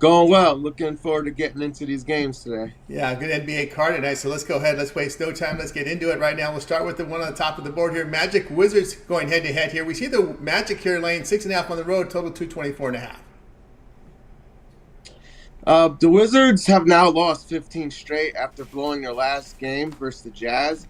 Going well. Looking forward to getting into these games today. Yeah, good NBA card tonight. So let's go ahead. Let's waste no time. Let's get into it right now. We'll start with the one on the top of the board here. Magic Wizards going head to head here. We see the Magic here laying 6.5 on the road, total 224.5. The Wizards have now lost 15 straight after blowing their last game versus the Jazz,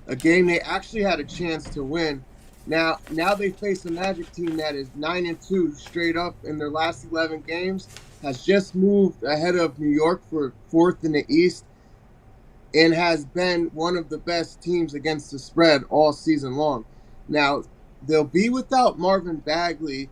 a game they actually had a chance to win. Now they face a Magic team that is 9-2 straight up in their last 11 games, has just moved ahead of New York for fourth in the East, and has been one of the best teams against the spread all season long. Now, they'll be without Marvin Bagley,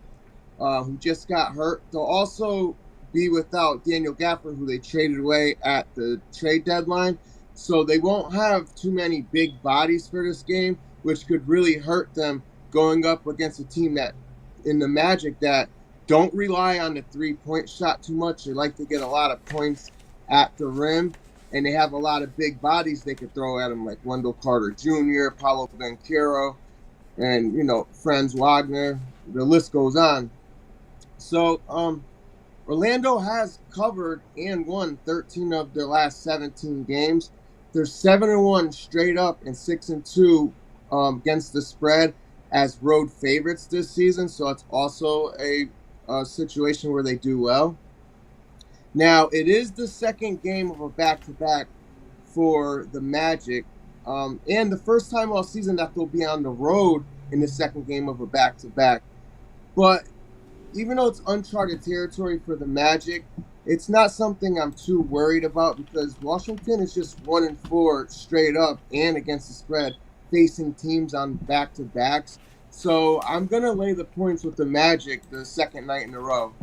who just got hurt. They'll also be without Daniel Gafford, who they traded away at the trade deadline. So they won't have too many big bodies for this game, which could really hurt them going up against a team that, in the Magic, that don't rely on the three-point shot too much. They like to get a lot of points at the rim, and they have a lot of big bodies they could throw at them, like Wendell Carter Jr., Paulo Banchero, and, Franz Wagner. The list goes on. So Orlando has covered and won 13 of their last 17 games. They're 7-1 straight up and 6-2 against the spread as road favorites this season. So it's also a situation where they do well. Now, it is the second game of a back-to-back for the Magic, and the first time all season that they'll be on the road in the second game of a back-to-back. But even though it's uncharted territory for the Magic, it's not something I'm too worried about because Washington is just 1-4 straight up and against the spread, facing teams on back-to-backs. So I'm going to lay the points with the Magic the second night in a row.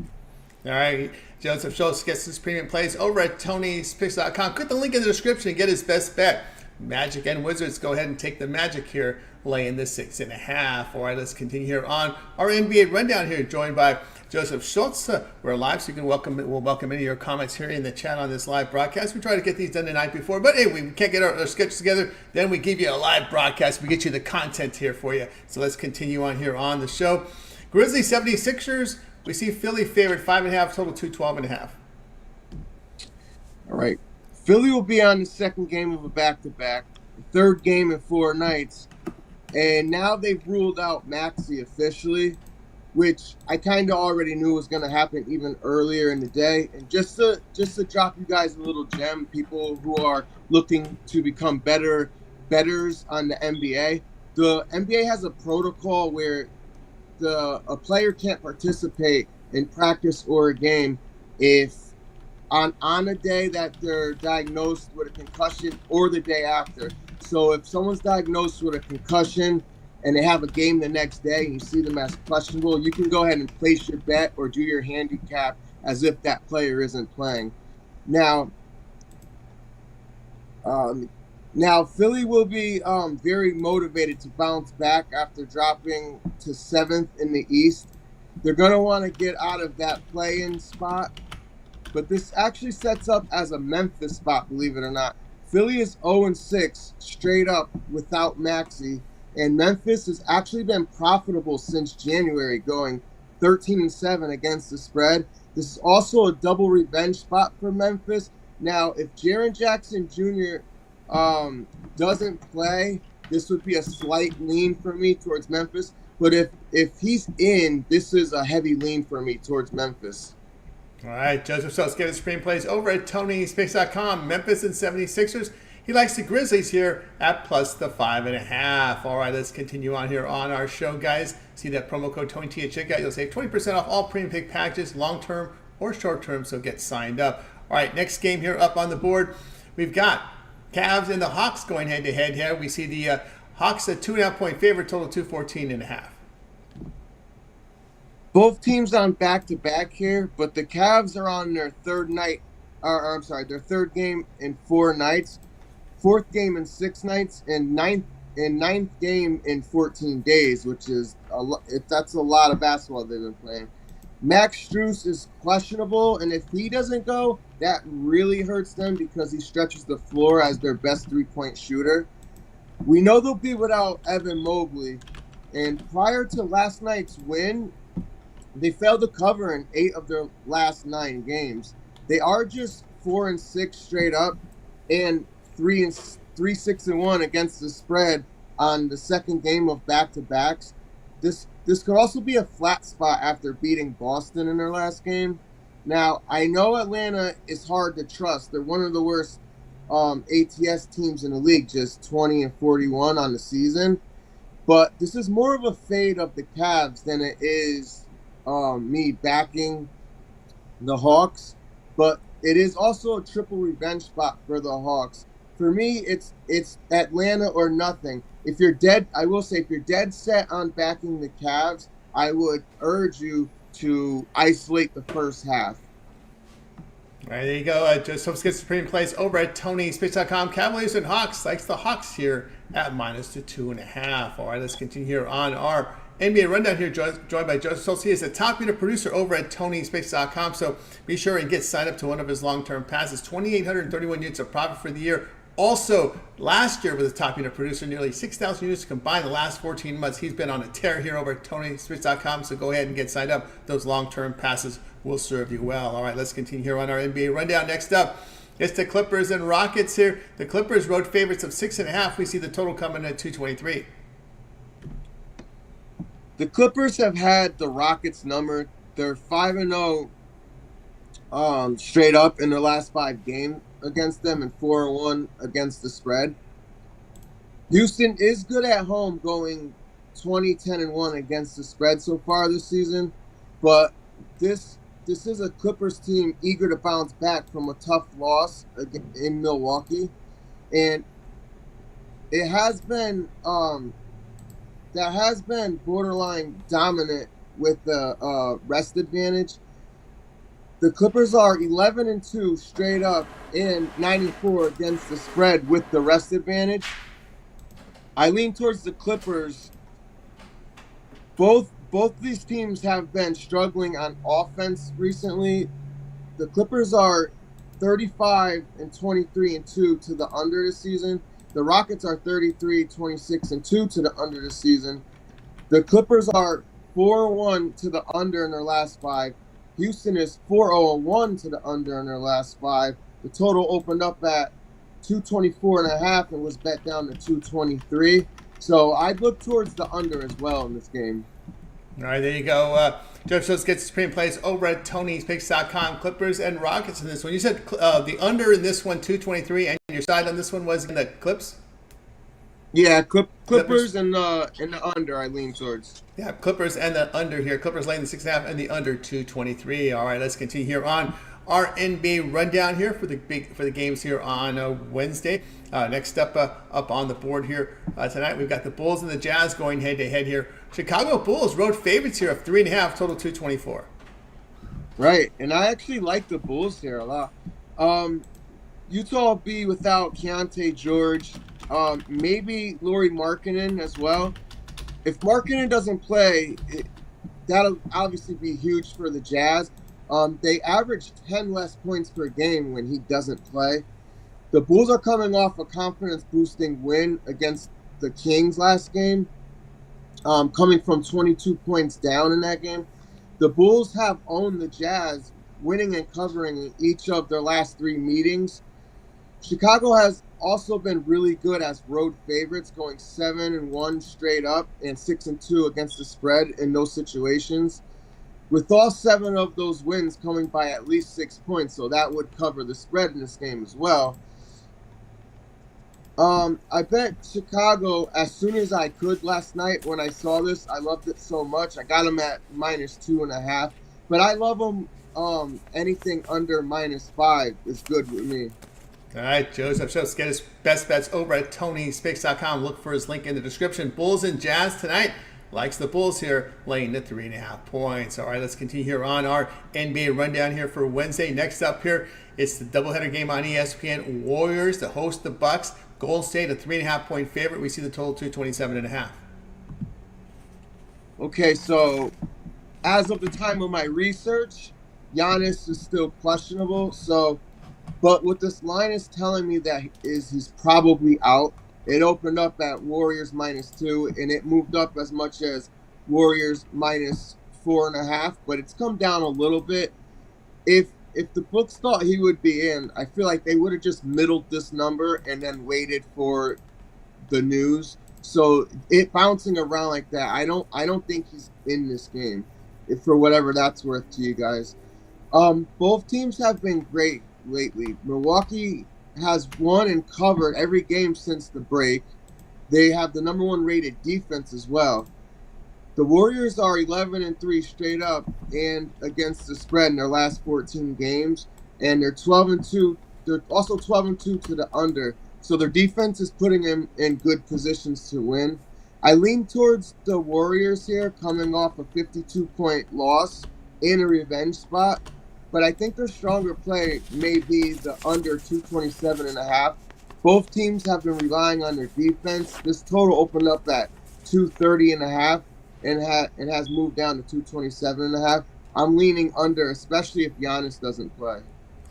All right, Joseph Schultz gets his premium plays over at Tony'sPicks.com. Click the link in the description and get his best bet. Magic and Wizards go ahead and take the Magic here, laying the 6.5. All right, let's continue here on our NBA rundown here, joined by Joseph Schultz. We're live, so we'll welcome any of your comments here in the chat on this live broadcast. We try to get these done the night before, but hey, we can't get our schedules together. Then we give you a live broadcast. We get you the content here for you. So let's continue on here on the show. Grizzlies 76ers. We see Philly favored 5.5, total 212.5. All right. Philly will be on the second game of a back-to-back, the third game in 4 nights, and now they've ruled out Maxey officially, which I kind of already knew was going to happen even earlier in the day. And just to drop you guys a little gem, people who are looking to become bettors on the NBA, the NBA has a protocol where a player can't participate in practice or a game if on a day that they're diagnosed with a concussion or the day after. So if someone's diagnosed with a concussion and they have a game the next day and you see them as questionable, you can go ahead and place your bet or do your handicap as if that player isn't playing. Now Philly will be very motivated to bounce back after dropping to 7th in the East. They're going to want to get out of that play-in spot. But this actually sets up as a Memphis spot, believe it or not. Philly is 0-6 straight up without Maxey. And Memphis has actually been profitable since January, going 13-7 against the spread. This is also a double revenge spot for Memphis. Now, if Jaren Jackson Jr. Doesn't play, this would be a slight lean for me towards Memphis. But if he's in, this is a heavy lean for me towards Memphis. All right, Joseph Schultz get his screenplays over at Tony'sPicks.com. Memphis and 76ers. He likes the Grizzlies here at plus the 5.5. All right, let's continue on here on our show, guys. See that promo code TonyT at checkout. You'll save 20% off all premium pick packages, long-term or short-term, so get signed up. All right, next game here up on the board. We've got Cavs and the Hawks going head-to-head here. We see the Hawks a 2.5-point favorite, total 214.5. Both teams on back-to-back here, but the Cavs are on their their third game in 4 nights, fourth game in 6 nights, and ninth game in 14 days, which is that's a lot of basketball they've been playing. Max Strus is questionable, and if he doesn't go, that really hurts them because he stretches the floor as their best three-point shooter. We know they'll be without Evan Mobley, and prior to last night's win, They failed to cover in 8 of their last 9 games. They are just 4-6 straight up, and 3-6-1 against the spread on the second game of back-to-backs. This could also be a flat spot after beating Boston in their last game. Now, I know Atlanta is hard to trust. They're one of the worst ATS teams in the league, just 20-41 on the season. But this is more of a fade of the Cavs than it is me backing the Hawks. But it is also a triple revenge spot for the Hawks. For me, it's Atlanta or nothing. If you're dead, I will say, if you're dead set on backing the Cavs, I would urge you to isolate the first half. All right, there you go. Just hopes gets the premium plays over at TonySpace.com. Cavaliers and Hawks. Likes the Hawks here at -2.5. All right, let's continue here on our NBA rundown here, joined by Joseph Schultz. He is a top unit producer over at TonySpace.com. So be sure and get signed up to one of his long-term passes. 2,831 units of profit for the year. Also, last year was a top unit producer, nearly 6,000 units combined the last 14 months. He's been on a tear here over at TonySpace.com. So go ahead and get signed up. Those long-term passes will serve you well. All right, let's continue here on our NBA rundown. Next up, it's the Clippers and Rockets here. The Clippers road favorites of 6.5. We see the total coming at 223. The Clippers have had the Rockets number. They're 5-0 straight up in their last 5 games against them, and 4-1 against the spread. Houston is good at home, going 20-10-1 against the spread so far this season, but this is a Clippers team eager to bounce back from a tough loss in Milwaukee, and it has been that has been borderline dominant with the rest advantage. The Clippers are 11-2 straight up and 9-4 against the spread with the rest advantage. I lean towards the Clippers. Both these teams have been struggling on offense recently. The Clippers are 35-23-2 to the under this season. The Rockets are 33-26-2 to the under this season. The Clippers are 4-1 to the under in their last 5. Houston is 4-0-1 to the under in their last 5. The total opened up at 224.5 and was bet down to 223. So I'd look towards the under as well in this game. All right, there you go. Jeff Schultz gets his premium plays over at TonySpace.com. Clippers and Rockets in this one. You said the under in this one, 223, and your side on this one was in the Clips? Yeah, Clippers and the under I lean towards. Yeah, Clippers and the under here. Clippers laying the 6.5 and the under 223. All right, let's continue here on our NBA rundown here for the games here on Wednesday. Next up on the board here tonight, we've got the Bulls and the Jazz going head to head here. Chicago Bulls road favorites here of 3.5, total 224. Right, and I actually like the Bulls here a lot. Utah will be without Keontae George. Maybe Lauri Markkanen as well. If Markkanen doesn't play, that'll obviously be huge for the Jazz. They average 10 less points per game when he doesn't play. The Bulls are coming off a confidence-boosting win against the Kings last game, coming from 22 points down in that game. The Bulls have owned the Jazz, winning and covering in each of their last 3 meetings. Chicago has also been really good as road favorites, going 7-1 straight up and 6-2 against the spread in those situations, with all 7 of those wins coming by at least 6 points, so that would cover the spread in this game as well. I bet Chicago as soon as I could last night when I saw this. I loved it so much. I got them at -2.5, but I love them. Anything under -5 is good with me. All right, Joseph Schultz, get his best bets over at TonySpace.com. Look for his link in the description. Bulls and Jazz tonight. Likes the Bulls here, laying the 3.5 points. All right, let's continue here on our NBA rundown here for Wednesday. Next up here, it's the doubleheader game on ESPN. Warriors to host the Bucks. Golden State, a 3.5 point favorite. We see the total 227.5. Okay, so as of the time of my research, Giannis is still questionable. But what this line is telling me that he's probably out. It opened up at Warriors -2, and it moved up as much as Warriors 4.5, but it's come down a little bit. If the books thought he would be in, I feel like they would have just middled this number and then waited for the news. So it bouncing around like that, I don't think he's in this game, if for whatever that's worth to you guys. Both teams have been great lately. Milwaukee has won and covered every game since the break. They have the number one rated defense as well. The Warriors are 11-3 straight up and against the spread in their last 14 games, and they're 12-2. They're also 12-2 to the under. So their defense is putting them in good positions to win. I lean towards the Warriors here, coming off a 52-point loss in a revenge spot, but I think their stronger play may be the under 227.5. Both teams have been relying on their defense. This total opened up at 230.5 and has moved down to 227.5. I'm leaning under, especially if Giannis doesn't play.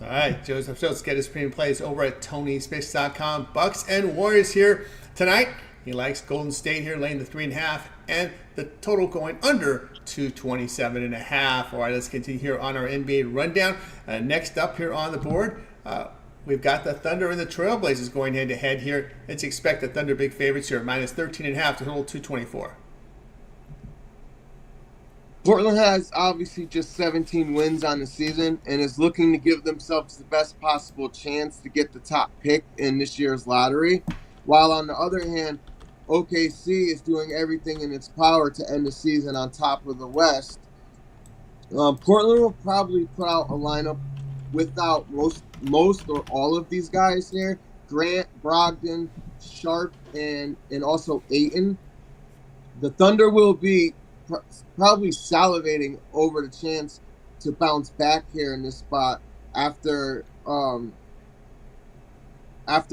All right, Joseph Schultz, get his premium plays over at TonySpix.com. Bucks and Warriors here tonight. He likes Golden State here, laying the 3.5, and the total going under 227.5. All right, let's continue here on our NBA rundown. Next up here on the board, we've got the Thunder and the Trailblazers going head-to-head here. Let's expect the Thunder big favorites here, minus 13.5 to total 224. Portland has obviously just 17 wins on the season and is looking to give themselves the best possible chance to get the top pick in this year's lottery. While on the other hand, OKC is doing everything in its power to end the season on top of the West. Portland will probably put out a lineup without most or all of these guys here. Grant, Brogdon, Sharp, and also Ayton. The Thunder will be probably salivating over the chance to bounce back here in this spot after the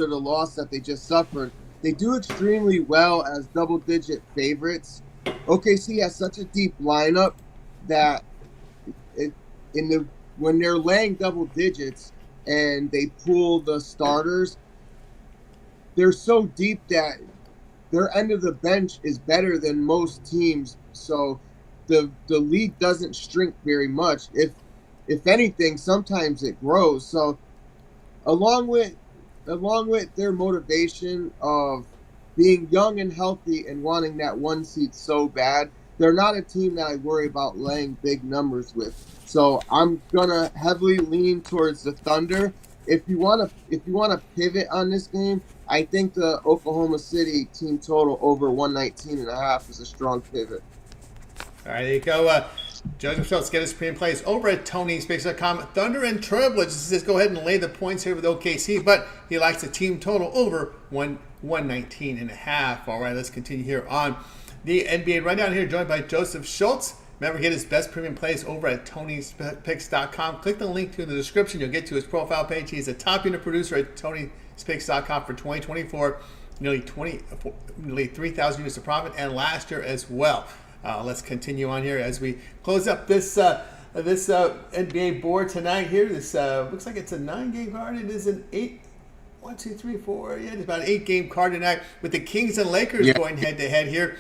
loss that they just suffered. They do extremely well as double-digit favorites. OKC has such a deep lineup that when they're laying double digits and they pull the starters, they're so deep that their end of the bench is better than most teams. So the league doesn't shrink very much. If anything, sometimes it grows. So along with their motivation of being young and healthy and wanting that one seed so bad, they're not a team that I worry about laying big numbers with. So I'm gonna heavily lean towards the Thunder. If you wanna pivot on this game, I think the Oklahoma City team total over 119.5 is a strong pivot. All right, there you go. Joseph Schultz, get his premium plays over at TonySpix.com. Thunder and Trailblazers says go ahead and lay the points here with OKC, but he likes the team total over 119.5. All right, let's continue here on the NBA rundown here, joined by Joseph Schultz. Remember, get his best premium plays over at TonySpix.com. Click the link to the description. You'll get to his profile page. He's a top unit producer at TonySpix.com for 2024. Nearly 3,000 units of profit, and last year as well. Let's continue on here as we close up this NBA board tonight here. This looks like it's a 9-game card. It is an 8. 1, 2, 3, 4. Yeah, it's about an 8-game card tonight with the Kings and Lakers going head to head here.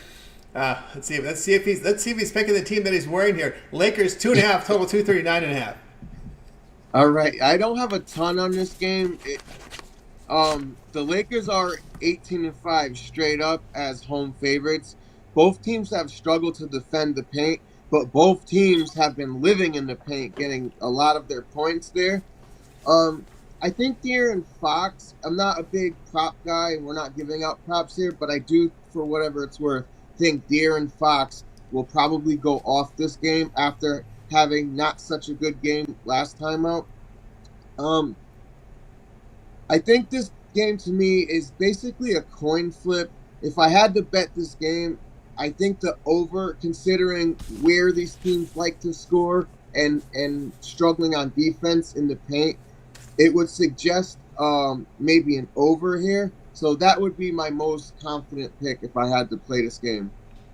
Let's see if he's picking the team that he's wearing here. Lakers 2.5, total 239.5. All right, I don't have a ton on this game. The Lakers are 18-5 straight up as home favorites. Both teams have struggled to defend the paint, but both teams have been living in the paint, getting a lot of their points there. I think De'Aaron Fox, I'm not a big prop guy, and we're not giving out props here, but I do, for whatever it's worth, think De'Aaron Fox will probably go off this game after having not such a good game last time out. I think this game to me is basically a coin flip. If I had to bet this game, I think the over, considering where these teams like to score and struggling on defense in the paint, it would suggest maybe an over here. So that would be my most confident pick if I had to play this game.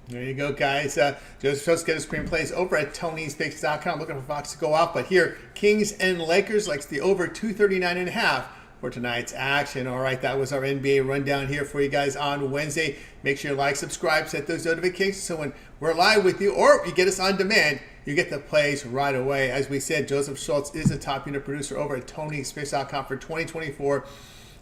There you go, guys. Joseph Schultz, get his premium plays over at TonySpix.com. Looking for Fox to go off, but here, Kings and Lakers likes the over 239.5 for tonight's action. All right, that was our NBA rundown here for you guys on Wednesday. Make sure you like, subscribe, set those notifications so when we're live with you, or you get us on demand, you get the plays right away. As we said, Joseph Schultz is a top unit producer over at TonySpace.com for 2024.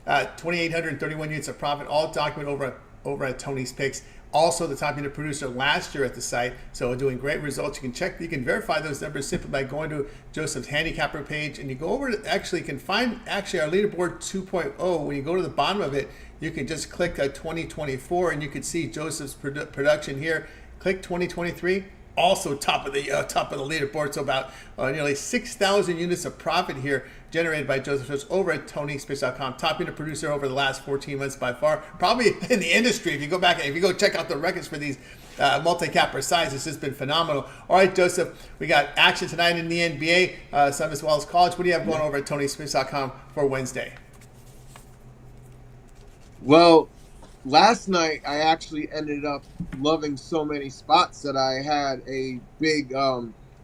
2,831 units of profit, all documented over at Tony's Picks. Also, the top unit producer last year at the site, so doing great results. You can verify those numbers simply by going to Joseph's handicapper page, and you go over to you can find our leaderboard 2.0. When you go to the bottom of it, you can just click 2024, and you can see Joseph's production here. Click 2023. Also top of the leaderboard, so about nearly 6,000 units of profit here generated by Joseph Schultz over at TonySpace.com. Top unit producer over the last 14 months by far, probably in the industry. If you go check out the records for these multi-capper sites, this has been phenomenal. All right, Joseph, we got action tonight in the NBA, some as well as college. What do you have going over at TonySpace.com for Wednesday? Well, last night I actually ended up loving so many spots that I had a big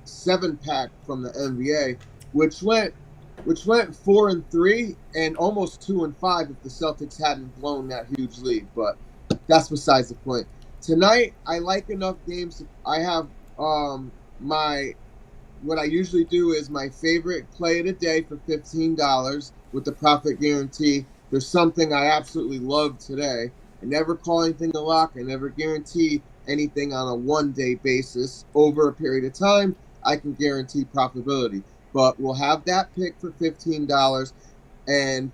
7-pack from the NBA, which went 4-3 and almost 2-5 if the Celtics hadn't blown that huge lead. But that's besides the point. Tonight I like enough games. I have what I usually do is my favorite play of the day for $15 with the profit guarantee. There's something I absolutely love today. I never call anything a lock. I never guarantee anything on a one-day basis. Over a period of time, I can guarantee profitability. But we'll have that pick for $15 and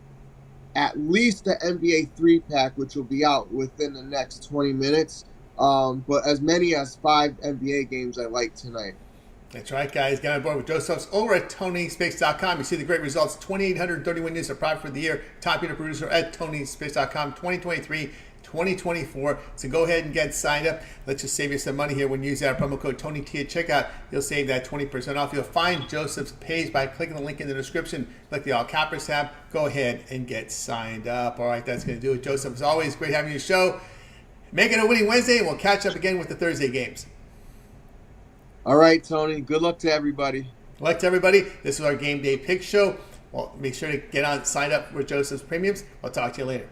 at least the NBA 3-pack, which will be out within the next 20 minutes. But as many as 5 NBA games I like tonight. That's right, guys. Get on board with Joseph's over at TonySpace.com. You see the great results. 2,831 units of profit for the year. Top unit producer at TonySpace.com. 2023, 2024. So go ahead and get signed up. Let's just save you some money here when you use our promo code TonyT at checkout. You'll save that 20% off. You'll find Joseph's page by clicking the link in the description. Click the All Cappers tab. Go ahead and get signed up. All right, that's going to do it. Joseph, as always, great having you show. Make it a winning Wednesday, and we'll catch up again with the Thursday games. All right, Tony. Good luck to everybody. Good luck to everybody. This is our Game Day Pick Show. Well, make sure to get on, sign up with Joseph's Premiums. I'll talk to you later.